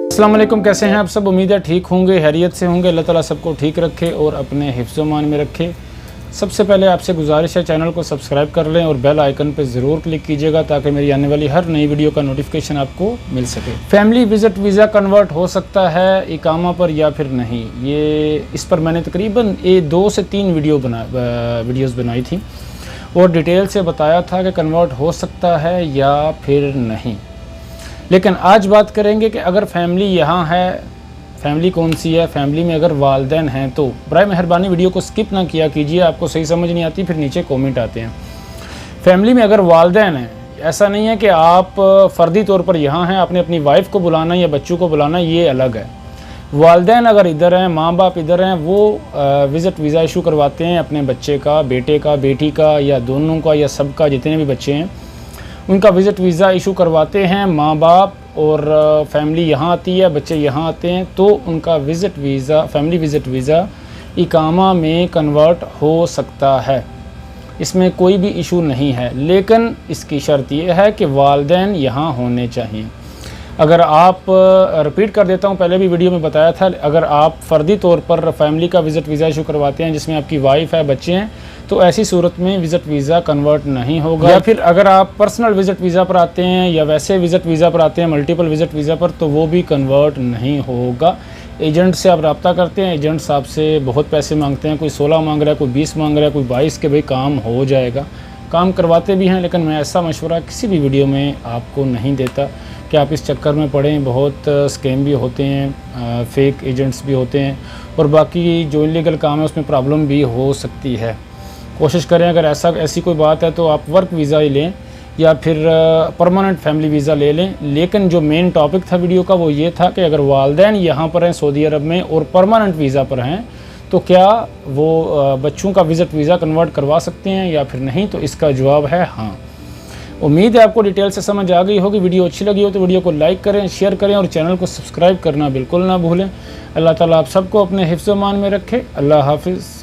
अस्सलाम वालेकुम, कैसे हैं आप सब। उम्मीद है ठीक होंगे, हैरियत से होंगे। अल्लाह ताला सबको ठीक रखे और अपने हिफ्ज़-ओ-मान में रखे। सबसे पहले आपसे गुजारिश है, चैनल को सब्सक्राइब कर लें और बेल आइकन पर ज़रूर क्लिक कीजिएगा ताकि मेरी आने वाली हर नई वीडियो का नोटिफिकेशन आपको मिल सके। फैमिली विज़िट वीज़ा कन्वर्ट हो सकता है इकामा पर या फिर नहीं, ये इस पर मैंने तकरीबन 2 से 3 वीडियोज़ बनाई थी और डिटेल से बताया था कि कन्वर्ट हो सकता है या फिर नहीं। लेकिन आज बात करेंगे कि अगर फैमिली यहाँ है, फैमिली कौन सी है, फैमिली में अगर वालिदैन हैं तो बराए मेहरबानी वीडियो को स्किप ना किया कीजिए, आपको सही समझ नहीं आती फिर नीचे कमेंट आते हैं। फैमिली में अगर वालिदैन हैं, ऐसा नहीं है कि आप फ़र्दी तौर पर यहाँ हैं, आपने अपनी वाइफ को बुलाना या बच्चों को बुलाना, ये अलग है। वालिदैन अगर इधर हैं, माँ बाप इधर हैं, वो विज़िट वीज़ा इशू करवाते हैं अपने बच्चे का, बेटे का, बेटी का या दोनों का या सबका, जितने भी बच्चे हैं उनका विज़िट वीज़ा इशू करवाते हैं माँ बाप। और फैमिली यहाँ आती है, बच्चे यहाँ आते हैं, तो उनका visit visa, family visit visa इकामा में कन्वर्ट हो सकता है, इसमें कोई भी इशू नहीं है। लेकिन इसकी शर्त यह है कि वालिदैन यहाँ होने चाहिए। अगर आप, रिपीट कर देता हूँ, पहले भी वीडियो में बताया था, अगर आप फ़र्दी तौर पर फैमिली का विज़िट वीज़ा इशू करवाते हैं जिसमें आपकी वाइफ है, बच्चे हैं, तो ऐसी सूरत में विज़िट वीज़ा कन्वर्ट नहीं होगा। या फिर अगर आप पर्सनल विज़िट वीज़ा पर आते हैं या वैसे विज़िट वीज़ा पर आते हैं, मल्टीपल विज़िट वीज़ा पर, तो वो भी कन्वर्ट नहीं होगा। एजेंट से आप रब्ता करते हैं, एजेंट्स आपसे बहुत पैसे मांगते हैं, कोई 16 मांग रहा है, कोई 20 मांग रहा है, कोई 22 के भाई काम हो जाएगा। काम करवाते भी हैं, लेकिन मैं ऐसा मशवरा किसी भी वीडियो में आपको नहीं देता कि आप इस चक्कर में पड़ें। बहुत स्कैम भी होते हैं, फेक एजेंट्स भी होते हैं और बाकी जो इलीगल काम है उसमें प्रॉब्लम भी हो सकती है। कोशिश करें, अगर ऐसी कोई बात है तो आप वर्क वीज़ा ही लें या फिर परमानेंट फैमिली वीज़ा ले लें। लेकिन जो मेन टॉपिक था वीडियो का वो ये था कि अगर वालिदैन यहाँ पर हैं सऊदी अरब में और परमानेंट वीज़ा पर हैं, तो क्या वो बच्चों का विज़िट वीज़ा कन्वर्ट करवा सकते हैं या फिर नहीं। तो इसका जवाब है हाँ। उम्मीद है आपको डिटेल से समझ आ गई होगी। वीडियो अच्छी लगी हो तो वीडियो को लाइक करें, शेयर करें और चैनल को सब्सक्राइब करना बिल्कुल ना भूलें। अल्लाह ताला आप सबको अपने हिफ्ज़-ओ-मान में रखे। अल्लाह हाफिज़।